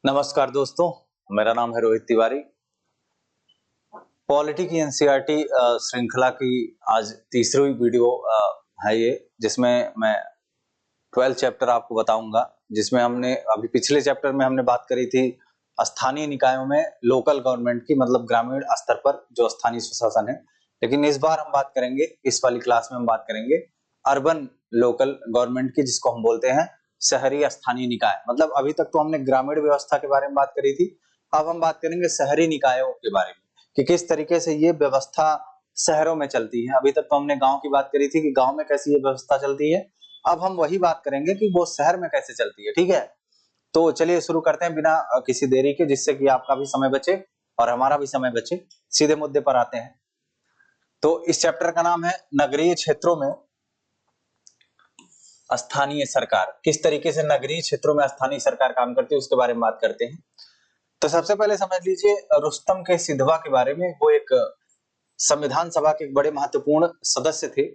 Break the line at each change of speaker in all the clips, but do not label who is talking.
नमस्कार दोस्तों, मेरा नाम है रोहित तिवारी। पॉलिटी की एनसीईआरटी श्रृंखला की आज तीसरी वीडियो है ये, जिसमें मैं 12 चैप्टर आपको बताऊंगा। जिसमें हमने अभी पिछले चैप्टर में हमने बात करी थी स्थानीय निकायों में लोकल गवर्नमेंट की, मतलब ग्रामीण स्तर पर जो स्थानीय स्वशासन है। लेकिन इस बार हम बात करेंगे, इस वाली क्लास में हम बात करेंगे अर्बन लोकल गवर्नमेंट की, जिसको हम बोलते हैं शहरी स्थानीय निकाय। मतलब अभी तक तो हमने ग्रामीण व्यवस्था के बारे में बात करी थी, अब हम बात करेंगे शहरी निकायों के बारे में कि किस तरीके से ये व्यवस्था शहरों में चलती है। अभी तक तो हमने गांव की बात करी थी कि गांव में कैसी ये व्यवस्था चलती है, अब हम वही बात करेंगे कि वो शहर में कैसे चलती है। ठीक है, तो चलिए शुरू करते हैं बिना किसी देरी के, जिससे कि आपका भी समय बचे और हमारा भी समय बचे। सीधे मुद्दे पर आते हैं। तो इस चैप्टर का नाम है नगरीय क्षेत्रों में स्थानीय सरकार। किस तरीके से नगरीय क्षेत्रों में स्थानीय सरकार काम करती है उसके बारे में बात करते हैं। तो सबसे पहले समझ लीजिए रुस्तम के सिधवा के बारे में। वो एक संविधान सभा के एक बड़े महत्वपूर्ण सदस्य थे।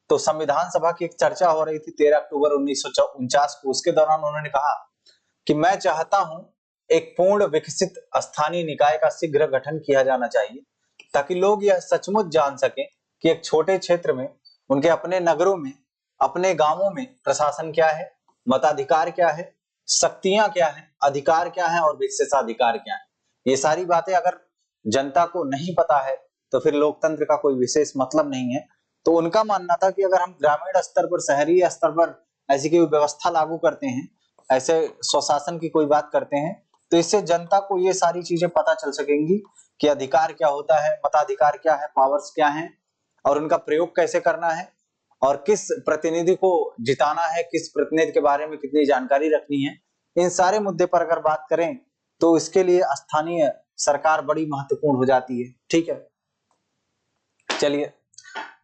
तो संविधान सभा की एक चर्चा हो रही थी 13 अक्टूबर 1949 को। उसके दौरान उन्होंने कहा कि मैं चाहता हूं एक पूर्ण विकसित स्थानीय निकाय का शीघ्र गठन किया जाना चाहिए, ताकि लोग यह सचमुच जान सकें कि एक छोटे क्षेत्र में, उनके अपने नगरों में, अपने गांवों में प्रशासन क्या है, मताधिकार क्या है, शक्तियां क्या है, अधिकार क्या है और विशेषाधिकार क्या है। ये सारी बातें अगर जनता को नहीं पता है तो फिर लोकतंत्र का कोई विशेष मतलब नहीं है। तो उनका मानना था कि अगर हम ग्रामीण स्तर पर, शहरी स्तर पर ऐसी कोई व्यवस्था लागू करते हैं, ऐसे स्वशासन की कोई बात करते हैं, तो इससे जनता को ये सारी चीजें पता चल सकेंगी कि अधिकार क्या होता है, मताधिकार क्या है, पावर्स क्या है और उनका प्रयोग कैसे करना है, और किस प्रतिनिधि को जिताना है, किस प्रतिनिधि के बारे में कितनी जानकारी रखनी है। इन सारे मुद्दे पर अगर बात करें तो इसके लिए स्थानीय सरकार बड़ी महत्वपूर्ण हो जाती है। ठीक है, चलिए,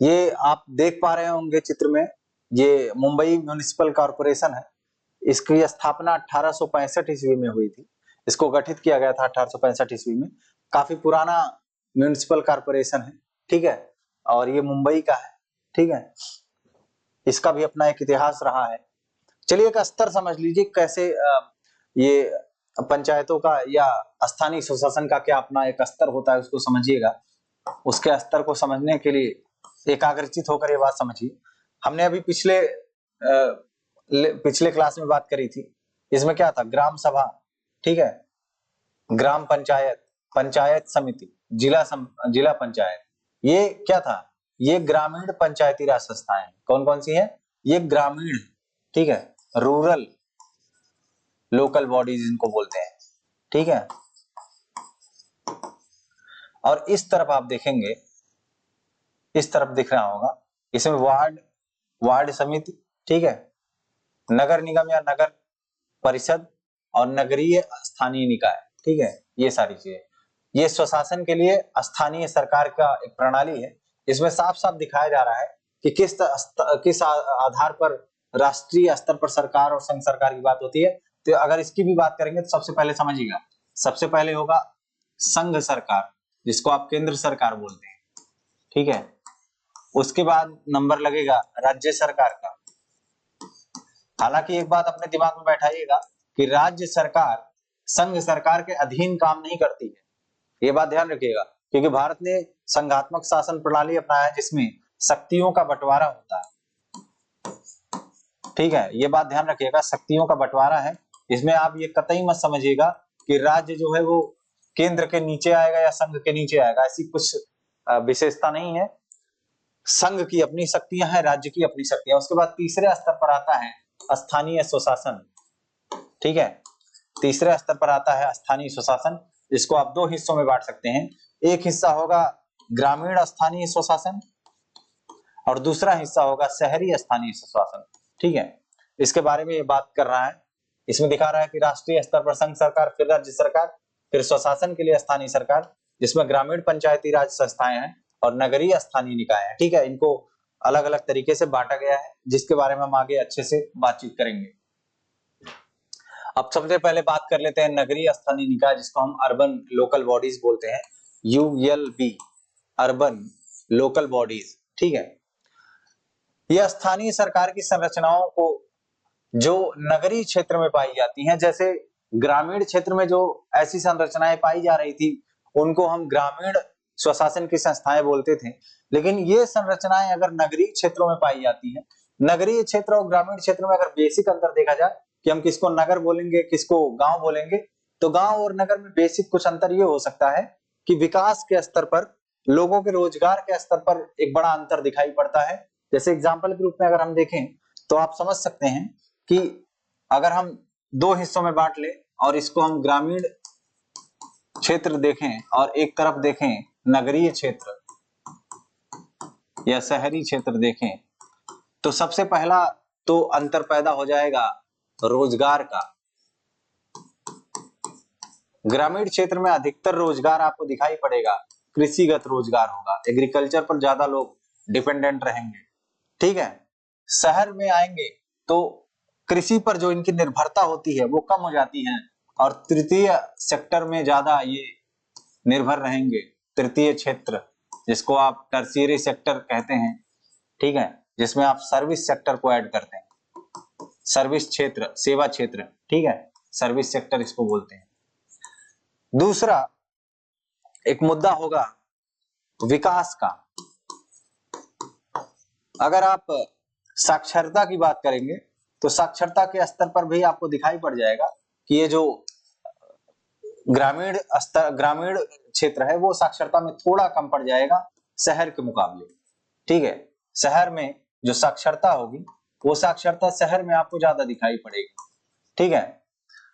ये आप देख पा रहे होंगे चित्र में, ये मुंबई म्युनिसिपल कॉर्पोरेशन है। इसकी स्थापना 1865 ईस्वी में हुई थी। इसको गठित किया गया था 1865 ईस्वी में। काफी पुराना म्युनिसिपल कॉर्पोरेशन है। ठीक है, और ये मुंबई का है। ठीक है, इसका भी अपना एक इतिहास रहा है। चलिए, एक स्तर समझ लीजिए कैसे ये पंचायतों का या स्थानीय स्वशासन का क्या अपना एक स्तर होता है, उसको समझिएगा। उसके स्तर को समझने के लिए एकाग्रचित होकर ये बात समझिए। हमने अभी पिछले क्लास में बात करी थी। इसमें क्या था? ग्राम सभा, ठीक है, ग्राम पंचायत, पंचायत समिति, जिला पंचायत। ये क्या था? ये ग्रामीण पंचायती राज संस्थाएं कौन कौन सी है? ये ग्रामीण, ठीक है, रूरल लोकल बॉडीज इनको बोलते हैं। ठीक है, और इस तरफ आप देखेंगे, इस तरफ दिख रहा होगा, इसमें वार्ड समिति, ठीक है, नगर निगम या नगर परिषद और नगरीय स्थानीय निकाय। ठीक है, ये सारी चीजें, ये स्वशासन के लिए स्थानीय सरकार का एक प्रणाली है। इसमें साफ साफ दिखाया जा रहा है कि किस आधार पर राष्ट्रीय स्तर पर सरकार और संघ सरकार की बात होती है। तो अगर इसकी भी बात करेंगे तो सबसे पहले समझिएगा, सबसे पहले होगा संघ सरकार, जिसको आप केंद्र सरकार बोलते हैं। ठीक है, उसके बाद नंबर लगेगा राज्य सरकार का। हालांकि एक बात अपने दिमाग में बैठाइएगा कि राज्य सरकार संघ सरकार के अधीन काम नहीं करती है। ये बात ध्यान रखिएगा, क्योंकि भारत ने संघात्मक शासन प्रणाली अपनाया है जिसमें शक्तियों का बंटवारा होता है। ठीक है, ये बात ध्यान रखिएगा, शक्तियों का बंटवारा है। इसमें आप ये कतई मत समझिएगा कि राज्य जो है वो केंद्र के नीचे आएगा या संघ के नीचे आएगा, ऐसी कुछ विशेषता नहीं है। संघ की अपनी शक्तियां हैं, राज्य की अपनी शक्तियां। उसके बाद तीसरे स्तर पर आता है स्थानीय स्वशासन। ठीक है, तीसरे स्तर पर आता है स्थानीय स्वशासन, जिसको आप दो हिस्सों में बांट सकते हैं। एक हिस्सा होगा ग्रामीण स्थानीय स्वशासन और दूसरा हिस्सा होगा शहरी स्थानीय स्वशासन। ठीक है, इसके बारे में ये बात कर रहा है। इसमें दिखा रहा है कि राष्ट्रीय स्तर पर संघ सरकार, फिर राज्य सरकार, फिर स्वशासन के लिए स्थानीय सरकार, जिसमें ग्रामीण पंचायती राज संस्थाएं हैं और नगरीय स्थानीय निकाय है। ठीक है, इनको अलग अलग तरीके से बांटा गया है, जिसके बारे में हम आगे अच्छे से बातचीत करेंगे। अब सबसे पहले बात कर लेते हैं नगरीय स्थानीय निकाय, जिसको हम अर्बन लोकल बॉडीज बोलते हैं, ULB, अर्बन लोकल बॉडीज। ठीक है, यह स्थानीय सरकार की संरचनाओं को जो नगरीय क्षेत्र में पाई जाती हैं, जैसे ग्रामीण क्षेत्र में जो ऐसी संरचनाएं पाई जा रही थी उनको हम ग्रामीण स्वशासन की संस्थाएं बोलते थे। लेकिन ये संरचनाएं अगर नगरीय क्षेत्रों में पाई जाती है, नगरीय क्षेत्र और ग्रामीण क्षेत्र में अगर बेसिक अंतर देखा जाए कि हम किसको नगर बोलेंगे किसको गांव बोलेंगे, तो गांव और नगर में बेसिक कुछ अंतर ये हो सकता है कि विकास के स्तर पर, लोगों के रोजगार के स्तर पर एक बड़ा अंतर दिखाई पड़ता है। जैसे एग्जाम्पल के रूप में अगर हम देखें तो आप समझ सकते हैं कि अगर हम दो हिस्सों में बांट ले और इसको हम ग्रामीण क्षेत्र देखें और एक तरफ देखें नगरीय क्षेत्र या शहरी क्षेत्र देखें, तो सबसे पहला तो अंतर पैदा हो जाएगा रोजगार का। ग्रामीण क्षेत्र में अधिकतर रोजगार आपको दिखाई पड़ेगा कृषिगत रोजगार होगा, एग्रीकल्चर पर ज्यादा लोग डिपेंडेंट रहेंगे, ठीक है। शहर में आएंगे तो कृषि पर जो इनकी निर्भरता होती है वो कम हो जाती है और तृतीय सेक्टर में ज्यादा ये निर्भर रहेंगे। तृतीय क्षेत्र जिसको आप टर्शियरी सेक्टर कहते हैं, ठीक है, जिसमें आप सर्विस सेक्टर को ऐड करते हैं, सर्विस क्षेत्र, सेवा क्षेत्र, ठीक है, सर्विस सेक्टर इसको बोलते हैं। दूसरा एक मुद्दा होगा विकास का। अगर आप साक्षरता की बात करेंगे तो साक्षरता के स्तर पर भी आपको दिखाई पड़ जाएगा कि ये जो ग्रामीण क्षेत्र है वो साक्षरता में थोड़ा कम पड़ जाएगा शहर के मुकाबले, ठीक है। शहर में जो साक्षरता होगी वो साक्षरता शहर में आपको ज्यादा दिखाई पड़ेगी, ठीक है।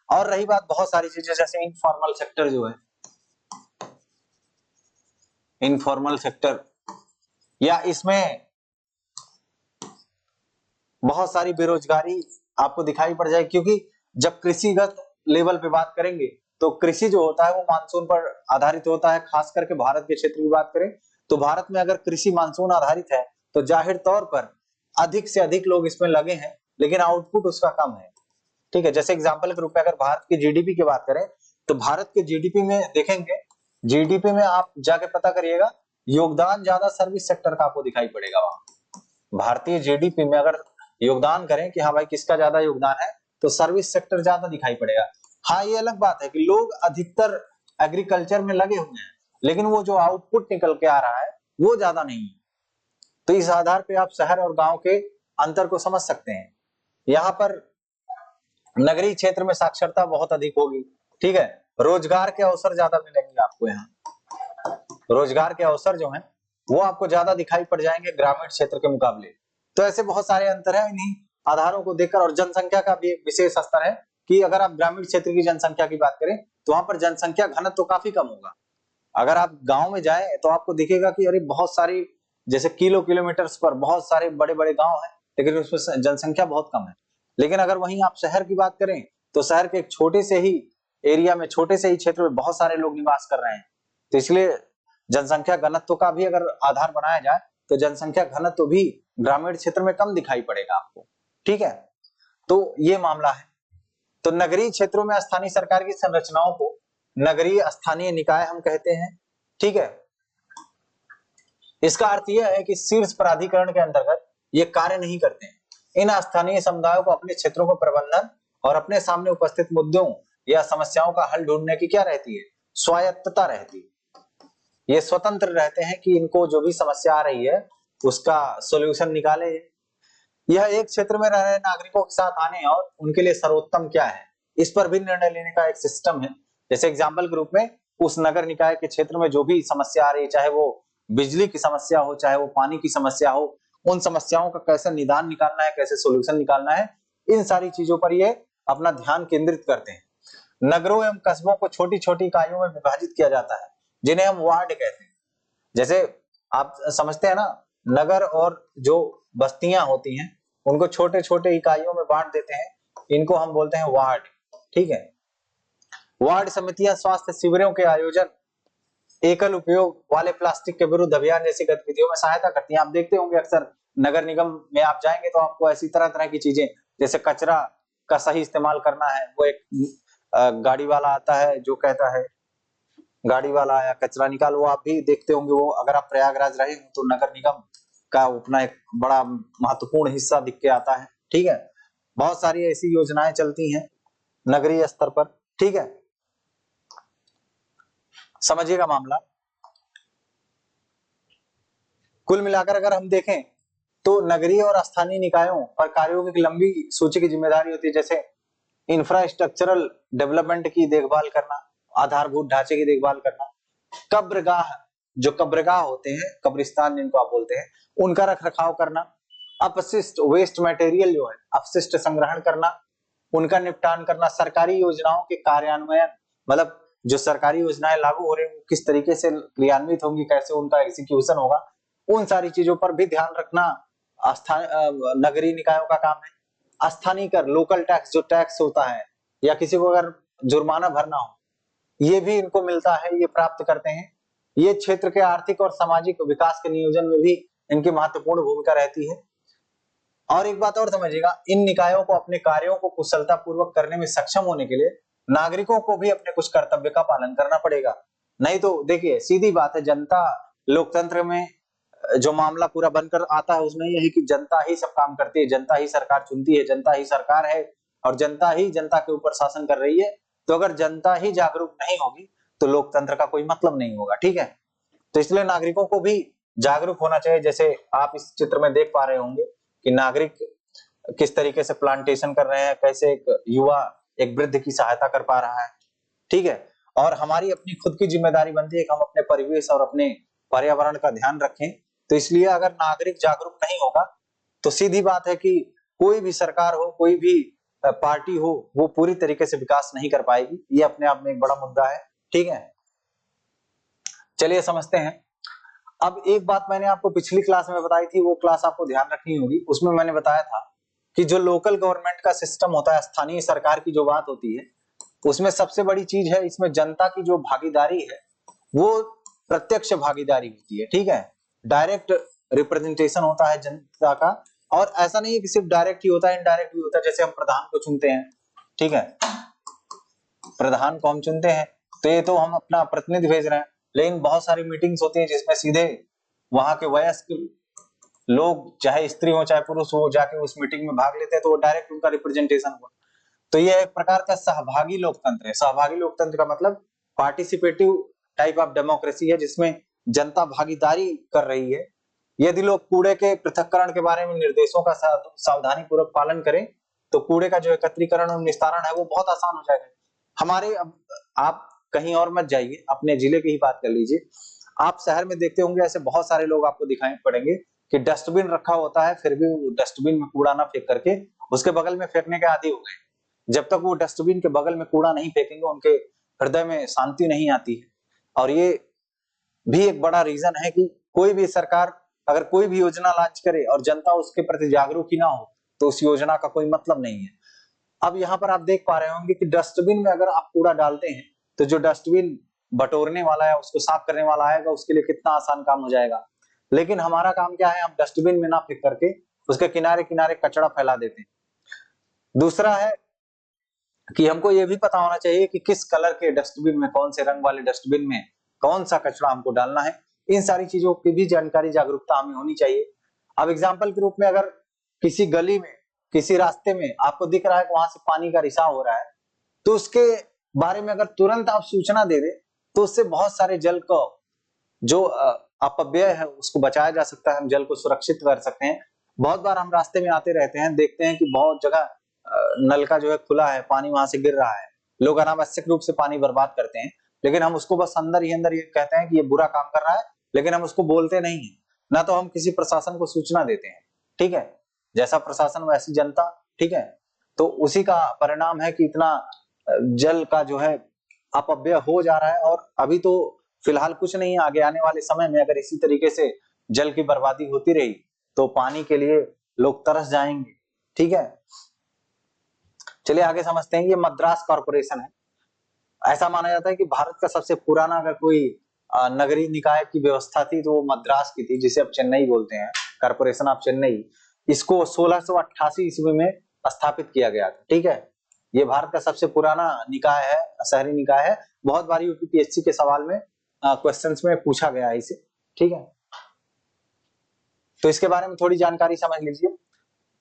और रही बात बहुत सारी चीजें जैसे इनफॉर्मल सेक्टर जो है, इनफॉर्मल सेक्टर, या इसमें बहुत सारी बेरोजगारी आपको दिखाई पड़ जाएगी, क्योंकि जब कृषिगत लेवल पे बात करेंगे तो कृषि जो होता है वो मानसून पर आधारित होता है। खास करके भारत के क्षेत्र की बात करें तो भारत में अगर कृषि मानसून आधारित है तो जाहिर तौर पर अधिक से अधिक लोग इसमें लगे हैं, लेकिन आउटपुट उसका कम है, ठीक है। जैसे एग्जांपल के रूप में अगर भारत की जीडीपी की बात करें तो भारत के जीडीपी में देखेंगे, जीडीपी में आप जाके पता करिएगा योगदान ज्यादा सर्विस सेक्टर का आपको दिखाई पड़ेगा। वहां भारतीय जीडीपी में अगर योगदान करें कि हाँ भाई किसका ज्यादा योगदान है तो सर्विस सेक्टर ज्यादा दिखाई पड़ेगा। हाँ ये अलग बात है कि लोग अधिकतर एग्रीकल्चर में लगे हुए हैं, लेकिन वो जो आउटपुट निकल के आ रहा है वो ज्यादा नहीं है। तो इस आधार पे आप शहर और गांव के अंतर को समझ सकते हैं। यहाँ पर नगरीय क्षेत्र में साक्षरता बहुत अधिक होगी, ठीक है, रोजगार के अवसर ज्यादा मिलेंगे आपको। यहाँ रोजगार के अवसर जो हैं वो आपको ज्यादा दिखाई पड़ जाएंगे ग्रामीण क्षेत्र के मुकाबले। तो ऐसे बहुत सारे अंतर है इन्हीं आधारों को देखकर। और जनसंख्या का भी एक विशेष स्तर है कि अगर आप ग्रामीण क्षेत्र की जनसंख्या की बात करें तो वहां पर जनसंख्या घनत्व तो काफी कम होगा। अगर आप गांव में जाएं तो आपको दिखेगा कि अरे बहुत सारी जैसे किलोमीटर्स पर बहुत सारे बड़े बड़े गांव हैं, लेकिन उसमें जनसंख्या बहुत कम है। लेकिन अगर वहीं आप शहर की बात करें तो शहर के एक छोटे से ही एरिया में, छोटे से ही क्षेत्र में बहुत सारे लोग निवास कर रहे हैं। तो इसलिए जनसंख्या घनत्व का भी अगर आधार बनाया जाए तो जनसंख्या घनत्व भी ग्रामीण क्षेत्र में कम दिखाई पड़ेगा आपको, ठीक है। तो ये मामला है। तो नगरीय क्षेत्रों में स्थानीय सरकार की संरचनाओं को नगरीय स्थानीय निकाय हम कहते हैं, ठीक है। इसका अर्थ यह है कि शीर्ष प्राधिकरण के अंतर्गत ये कार्य नहीं करते हैं। इन स्थानीय समुदायों को अपने क्षेत्रों को प्रबंधन और अपने सामने उपस्थित मुद्दों या समस्याओं का हल ढूंढने की क्या रहती है, स्वायत्तता रहती है। ये स्वतंत्र रहते हैं कि इनको जो भी समस्या आ रही है उसका सॉल्यूशन निकाले। यह एक क्षेत्र में रह रहे नागरिकों के साथ आने और उनके लिए सर्वोत्तम क्या है इस पर भी निर्णय लेने का एक सिस्टम है। जैसे एग्जाम्पल के रूप में उस नगर निकाय के क्षेत्र में जो भी समस्या आ रही है, चाहे वो बिजली की समस्या हो, चाहे वो पानी की समस्या हो, उन समस्याओं का कैसे निदान निकालना है, कैसे सोल्यूशन निकालना है, इन सारी चीजों पर ये अपना ध्यान केंद्रित करते हैं। नगरों एवं कस्बों को छोटी छोटी इकाइयों में विभाजित किया जाता है जिन्हें हम वार्ड कहते हैं। जैसे आप समझते हैं ना, नगर और जो बस्तियां होती हैं उनको छोटे छोटे इकाइयों में बांट देते हैं, इनको हम बोलते हैं वार्ड, ठीक है। वार्ड समितियां स्वास्थ्य शिविरों के आयोजन, एकल उपयोग वाले प्लास्टिक के विरुद्ध अभियान जैसी गतिविधियों में सहायता करती हैं। आप देखते होंगे अक्सर नगर निगम में आप जाएंगे तो आपको ऐसी तरह तरह की चीजें, जैसे कचरा का सही इस्तेमाल करना है, वो एक गाड़ी वाला आता है जो कहता है, गाड़ी वाला आया कचरा निकाल, वो आप भी देखते होंगे। वो अगर आप प्रयागराज रहे हो तो नगर निगम का अपना एक बड़ा महत्वपूर्ण हिस्सा दिख के आता है, ठीक है। बहुत सारी ऐसी योजनाएं चलती हैं नगरीय स्तर पर। ठीक है, समझिएगा मामला। कुल मिलाकर अगर हम देखें तो नगरीय और स्थानीय निकायों पर कार्यों की एक लंबी सूची की जिम्मेदारी होती है, जैसे इंफ्रास्ट्रक्चरल डेवलपमेंट की देखभाल करना, आधारभूत ढांचे की देखभाल करना, कब्रगाह, जो कब्रगाह होते हैं, कब्रिस्तान जिनको आप बोलते हैं, उनका रख रखाव करना, अपशिष्ट वेस्ट मटेरियल जो है अपशिष्ट संग्रहण करना, उनका निपटान करना, सरकारी योजनाओं के कार्यान्वयन, मतलब जो सरकारी योजनाएं लागू हो रही है किस तरीके से क्रियान्वित होंगी, कैसे उनका एग्जीक्यूशन होगा, उन सारी चीजों पर भी ध्यान रखना नगरीय निकायों का काम है। स्थानीय कर, लोकल टैक्स, जो टैक्स होता है या किसी को अगर जुर्माना भरना हो, ये भी इनको मिलता है, ये प्राप्त करते हैं। ये क्षेत्र के आर्थिक और सामाजिक विकास के नियोजन में भी इनकी महत्वपूर्ण भूमिका रहती है। और एक बात और समझिएगा, इन निकायों को अपने कार्यों को कुशलता पूर्वक करने में सक्षम होने के लिए नागरिकों को भी अपने कुछ कर्तव्य का पालन करना पड़ेगा। नहीं तो देखिए सीधी बात है, जनता लोकतंत्र में जो मामला पूरा बनकर आता है उसमें यह है कि जनता ही सब काम करती है, जनता ही सरकार चुनती है, जनता ही सरकार है और जनता ही जनता के ऊपर शासन कर रही है। तो अगर जनता ही जागरूक नहीं होगी तो लोकतंत्र का कोई मतलब नहीं होगा, ठीक है। तो इसलिए नागरिकों को भी जागरूक होना चाहिए। जैसे आप इस चित्र में देख पा रहे होंगे कि नागरिक किस तरीके से प्लांटेशन कर रहे हैं, कैसे एक युवा एक वृद्ध की सहायता कर पा रहा है, ठीक है। और हमारी अपनी खुद की जिम्मेदारी बनती है कि हम अपने परिवेश और अपने पर्यावरण का ध्यान रखें। तो इसलिए अगर नागरिक जागरूक नहीं होगा तो सीधी बात है कि कोई भी सरकार हो, कोई भी पार्टी हो, वो पूरी तरीके से विकास नहीं कर पाएगी। ये अपने आप में एक बड़ा मुद्दा है, ठीक है। चलिए समझते हैं। अब एक बात मैंने आपको पिछली क्लास में बताई थी, वो क्लास आपको ध्यान रखनी होगी। उसमें मैंने बताया था कि जो लोकल गवर्नमेंट का सिस्टम होता है, स्थानीय सरकार की जो बात होती है, उसमें सबसे बड़ी चीज है, इसमें जनता की जो भागीदारी है वो प्रत्यक्ष भागीदारी होती है, ठीक है। डायरेक्ट रिप्रेजेंटेशन होता है जनता का। और ऐसा नहीं है कि सिर्फ डायरेक्ट ही होता है, इनडायरेक्ट भी होता है। जैसे हम प्रधान को चुनते हैं, ठीक है, प्रधान को हम चुनते हैं तो ये तो हम अपना प्रतिनिधि भेज रहे हैं, लेकिन बहुत सारी मीटिंग्स होती है जिसमें सीधे वहां के वयस्क लोग, चाहे स्त्री हो चाहे पुरुष हो, जाके उस मीटिंग में भाग लेते हैं, तो वो डायरेक्ट उनका रिप्रेजेंटेशन हुआ। तो ये एक प्रकार का सहभागी लोकतंत्र है। सहभागी लोकतंत्र का मतलब पार्टिसिपेटिव टाइप ऑफ डेमोक्रेसी है, जिसमें जनता भागीदारी कर रही है। यदि लोग कूड़े के पृथक्करण के बारे में निर्देशों का सावधानी पूर्वक पालन करें तो कूड़े का जो एकत्रीकरण और निस्तारण है वो बहुत आसान हो जाएगा। हमारे अब आप कहीं और मत जाइए, अपने जिले की ही बात कर लीजिए। आप शहर में देखते होंगे ऐसे बहुत सारे लोग आपको दिखाई पड़ेंगे कि डस्टबिन रखा होता है, फिर भी वो डस्टबिन में कूड़ा ना फेंक करके उसके बगल में फेंकने के आदी हो गए। जब तक वो डस्टबिन के बगल में कूड़ा नहीं फेंकेंगे उनके हृदय में शांति नहीं आती है। और ये भी एक बड़ा रीजन है कि कोई भी सरकार अगर कोई भी योजना लॉन्च करे और जनता उसके प्रति जागरूक ही ना हो तो उस योजना का कोई मतलब नहीं है। अब यहाँ पर आप देख पा रहे होंगे कि डस्टबिन में अगर आप कूड़ा डालते हैं तो जो डस्टबिन बटोरने वाला है, उसको साफ करने वाला आएगा, उसके लिए कितना आसान काम हो जाएगा। लेकिन हमारा काम क्या है, हम डस्टबिन में ना फेंक करके उसके किनारे किनारे कचरा फैला देते हैं। दूसरा है कि हमको ये भी पता होना चाहिए कि किस कलर के डस्टबिन में, कौन से रंग वाले डस्टबिन में कौन सा कचरा हमको डालना है। इन सारी चीजों की भी जानकारी, जागरूकता हमें होनी चाहिए। अब एग्जाम्पल के रूप में अगर किसी गली में, किसी रास्ते में आपको दिख रहा है कि वहां से पानी का रिसाव हो रहा है, तो उसके बारे में अगर तुरंत आप सूचना दे दे तो उससे बहुत सारे जल को जो अपव्यय है उसको बचाया जा सकता है, हम जल को सुरक्षित कर सकते हैं। बहुत बार हम रास्ते में आते रहते हैं, देखते हैं कि बहुत जगह नल का जो है खुला है, पानी वहां से गिर रहा है, लोग अनावश्यक रूप से पानी बर्बाद करते हैं। लेकिन हम उसको बस अंदर ही अंदर ये कहते हैं कि ये बुरा काम कर रहा है, लेकिन हम उसको बोलते नहीं है, ना तो हम किसी प्रशासन को सूचना देते हैं, ठीक है। जैसा प्रशासन वैसी जनता, ठीक है। तो उसी का परिणाम है कि इतना जल का जो है अपव्यय हो जा रहा है। और अभी तो फिलहाल कुछ नहीं, आगे आने वाले समय में अगर इसी तरीके से जल की बर्बादी होती रही तो पानी के लिए लोग तरस जाएंगे, ठीक है। चलिए आगे समझते हैं। ये मद्रास कॉर्पोरेशन है। ऐसा माना जाता है कि भारत का सबसे पुराना अगर कोई नगरीय निकाय की व्यवस्था थी तो वो मद्रास की थी, जिसे अब चेन्नई बोलते हैं, कॉर्पोरेशन ऑफ चेन्नई। इसको 1688 ईस्वी में स्थापित किया गया था, ठीक है। ये भारत का सबसे पुराना निकाय है, शहरी निकाय है। बहुत बार यूपीएससी के सवाल में क्वेश्चंस में पूछा गया है इसे, ठीक है। तो इसके बारे में थोड़ी जानकारी समझ लीजिए।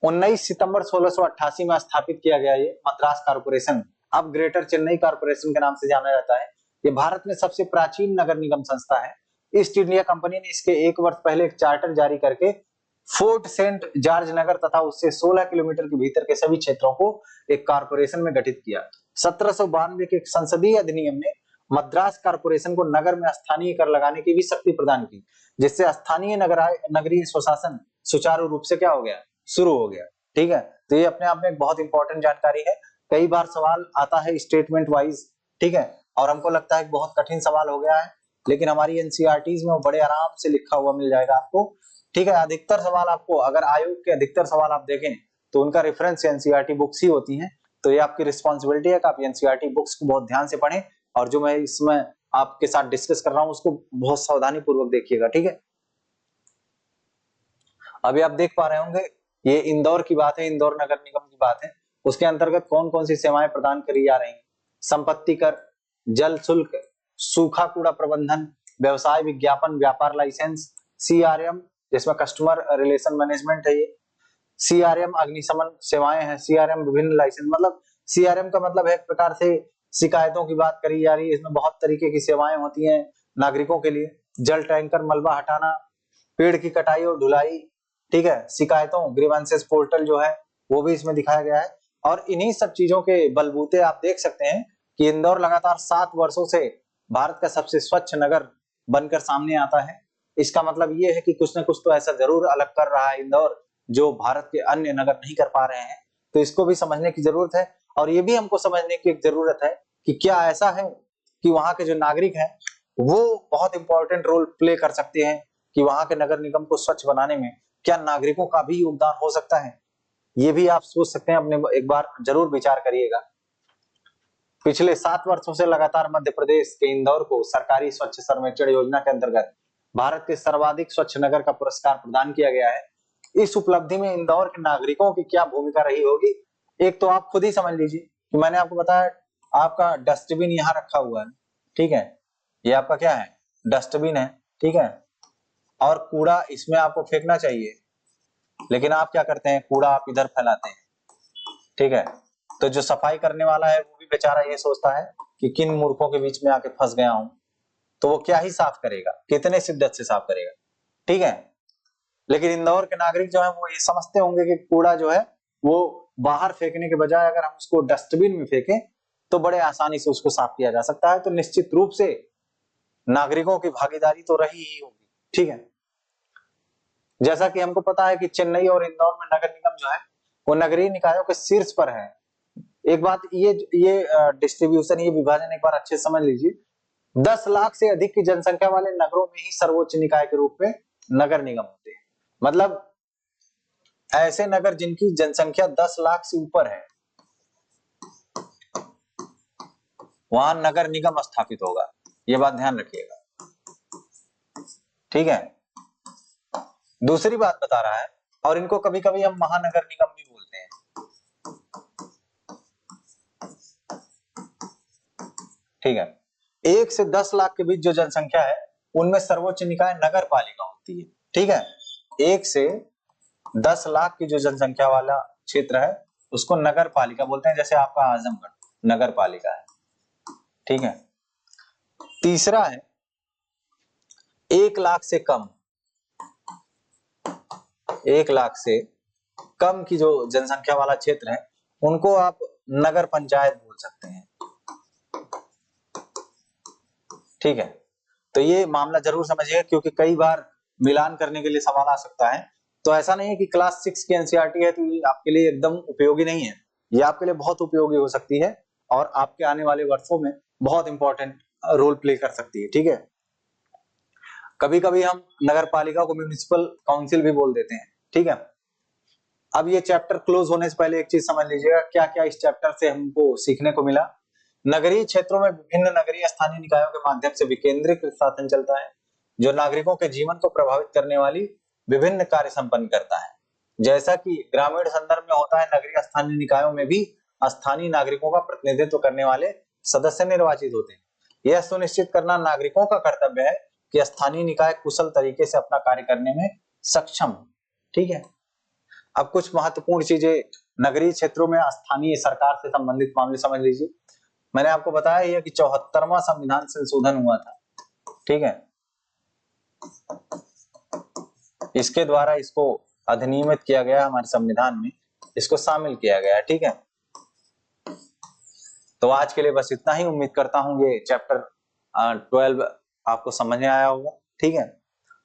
19 सितंबर 1688 में स्थापित किया गया ये मद्रास कॉर्पोरेशन अब ग्रेटर चेन्नई कॉर्पोरेशन के नाम से जाना जाता है। ये भारत में सबसे प्राचीन नगर निगम संस्था है। ईस्ट इंडिया कंपनी ने इसके 1 वर्ष पहले एक चार्टर जारी करके फोर्ट सेंट जॉर्ज नगर तथा उससे 16 किलोमीटर के भीतर के सभी क्षेत्रों को एक कॉर्पोरेशन में गठित किया। 1792 के एक संसदीय अधिनियम ने मद्रास कॉर्पोरेशन को नगर में स्थानीय कर लगाने की भी शक्ति प्रदान की, जिससे स्थानीय नगरीय स्वशासन सुचारू रूप से क्या हो गया, शुरू हो गया। ठीक है, तो ये अपने आप में एक बहुत इंपॉर्टेंट जानकारी है। कई बार सवाल आता है स्टेटमेंट वाइज, ठीक है, और हमको लगता है बहुत कठिन सवाल हो गया है, लेकिन हमारी एनसीईआरटीज में वो बड़े आराम से लिखा हुआ मिल जाएगा आपको। ठीक है, अधिकतर सवाल आपको, अगर आयोग के अधिकतर सवाल आप देखें तो उनका रेफरेंस एनसीईआरटी बुक्स ही होती हैं। तो ये आपकी रिस्पॉन्सिबिलिटी है कि आप एनसीईआरटी बुक्स को बहुत ध्यान से पढ़ें, और जो मैं इसमें आपके साथ डिस्कस कर रहा हूं उसको बहुत सावधानी पूर्वक देखिएगा। ठीक है, अभी आप देख पा रहे होंगे ये इंदौर की बात है, इंदौर नगर निगम की बात है। उसके अंतर्गत कौन कौन सी सेवाएं प्रदान करी जा रही हैं? संपत्ति कर, जल शुल्क, सूखा कूड़ा प्रबंधन, व्यवसाय विज्ञापन, व्यापार लाइसेंस, सीआरएम जिसमें कस्टमर रिलेशन मैनेजमेंट है, ये सीआरएम अग्निशमन सेवाएं हैं, सीआरएम विभिन्न लाइसेंस, मतलब सीआरएम का मतलब है एक प्रकार से शिकायतों की बात करी जा रही है। इसमें बहुत तरीके की सेवाएं होती हैं नागरिकों के लिए। जल टैंकर, मलबा हटाना, पेड़ की कटाई और ढुलाई, ठीक है, शिकायतों ग्रीवेंसेस पोर्टल जो है वो भी इसमें दिखाया गया है। और इन्हीं सब चीजों के बलबूते आप देख सकते हैं कि इंदौर लगातार 7 वर्षों से भारत का सबसे स्वच्छ नगर बनकर सामने आता है। इसका मतलब ये है कि कुछ ना कुछ तो ऐसा जरूर अलग कर रहा है इंदौर, जो भारत के अन्य नगर नहीं कर पा रहे हैं। तो इसको भी समझने की जरूरत है, और ये भी हमको समझने की एक जरूरत है कि क्या ऐसा है कि वहां के जो नागरिक हैं वो बहुत इंपॉर्टेंट रोल प्ले कर सकते हैं कि वहां के नगर निगम को स्वच्छ बनाने में क्या नागरिकों का भी योगदान हो सकता है। ये भी आप सोच सकते हैं, अपने एक बार जरूर विचार करिएगा। पिछले 7 वर्षों से लगातार मध्य प्रदेश के इंदौर को सरकारी स्वच्छ सर्वेक्षण योजना के अंतर्गत भारत के सर्वाधिक स्वच्छ नगर का पुरस्कार प्रदान किया गया है। इस उपलब्धि में इंदौर के नागरिकों की क्या भूमिका रही होगी, एक तो आप खुद ही समझ लीजिए कि मैंने आपको बताया आपका डस्टबिन यहाँ रखा हुआ है, ठीक है, ये आपका क्या है, डस्टबिन है, ठीक है, और कूड़ा इसमें आपको फेंकना चाहिए, लेकिन आप क्या करते हैं, कूड़ा आप इधर फैलाते हैं। ठीक है, तो जो सफाई करने वाला है वो भी बेचारा ये सोचता है कि किन मूर्खों के बीच में आके फंस गया हूं, तो वो क्या ही साफ करेगा, कितने शिद्दत से साफ करेगा। ठीक है, लेकिन इंदौर के नागरिक जो है वो ये समझते होंगे कि कूड़ा जो है वो बाहर फेंकने के बजाय अगर हम उसको डस्टबिन में फेंकें तो बड़े आसानी से उसको साफ किया जा सकता है। तो निश्चित रूप से नागरिकों की भागीदारी तो रही ही होगी। ठीक है, जैसा कि हमको पता है कि चेन्नई और इंदौर में नगर निगम जो है वो नगरीय निकायों के शीर्ष पर है। एक बात ये डिस्ट्रीब्यूशन, ये विभाजन एक बार अच्छे से समझ लीजिए। 10 लाख से अधिक की जनसंख्या वाले नगरों में ही सर्वोच्च निकाय के रूप में नगर निगम होते हैं। मतलब ऐसे नगर जिनकी जनसंख्या 10 लाख से ऊपर है वहां नगर निगम स्थापित होगा, ये बात ध्यान रखिएगा। ठीक है, दूसरी बात बता रहा है, और इनको कभी कभी हम महानगर निगम भी बोलते हैं। ठीक है, 1 से 10 लाख के बीच जो जनसंख्या है उनमें सर्वोच्च निकाय नगर पालिका होती है। ठीक है, 1 से 10 लाख की जो जनसंख्या वाला क्षेत्र है उसको नगर पालिका बोलते हैं, जैसे आपका आजमगढ़ नगर पालिका है। ठीक है, तीसरा है 1 लाख से कम, 1 लाख से कम की जो जनसंख्या वाला क्षेत्र है उनको आप नगर पंचायत बोल सकते हैं। ठीक है, तो ये मामला जरूर समझिए क्योंकि कई बार मिलान करने के लिए सवाल आ सकता है। तो ऐसा नहीं है कि क्लास 6 की एनसीईआरटी है तो ये आपके लिए एकदम उपयोगी नहीं है, ये आपके लिए बहुत उपयोगी हो सकती है और आपके आने वाले वर्षों में बहुत इंपॉर्टेंट रोल प्ले कर सकती है। ठीक है, कभी कभी हम नगर पालिका को म्युनिसिपल काउंसिल भी बोल देते हैं। ठीक है, अब ये चैप्टर क्लोज होने से पहले एक चीज समझ लीजिएगा, क्या क्या इस चैप्टर से हमको सीखने को मिला। नगरीय क्षेत्रों में विभिन्न नगरीय स्थानीय निकायों के माध्यम से विकेंद्रीकृत शासन चलता है जो नागरिकों के जीवन को प्रभावित करने वाली विभिन्न कार्य संपन्न करता है। जैसा कि ग्रामीण संदर्भ में होता है, नगरीय स्थानीय निकायों में भी स्थानीय नागरिकों का प्रतिनिधित्व करने वाले सदस्य निर्वाचित होते हैं। यह सुनिश्चित करना नागरिकों का कर्तव्य है कि स्थानीय निकाय कुशल तरीके से अपना कार्य करने में सक्षम हो। ठीक है, अब कुछ महत्वपूर्ण चीजें नगरीय क्षेत्रों में स्थानीय सरकार से संबंधित मामले समझ लीजिए। मैंने आपको बताया ही है कि 74वां संविधान संशोधन हुआ था, ठीक है। इसके द्वारा इसको अधिनियमित किया गया हमारे संविधान में, इसको शामिल किया गया है, ठीक है। तो आज के लिए बस इतना ही। उम्मीद करता हूं ये चैप्टर 12 आपको समझ में आया होगा, ठीक है।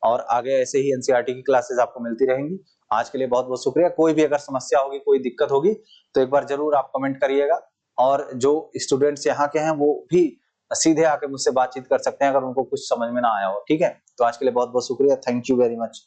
और आगे ऐसे ही एनसीईआरटी की क्लासेस आपको मिलती रहेंगी। आज के लिए बहुत बहुत शुक्रिया। कोई भी अगर समस्या होगी, कोई दिक्कत होगी तो एक बार जरूर आप कमेंट करिएगा, और जो स्टूडेंट्स यहाँ के हैं वो भी सीधे आके मुझसे बातचीत कर सकते हैं अगर उनको कुछ समझ में ना आया हो, ठीक है। तो आज के लिए बहुत बहुत शुक्रिया। Thank you very much.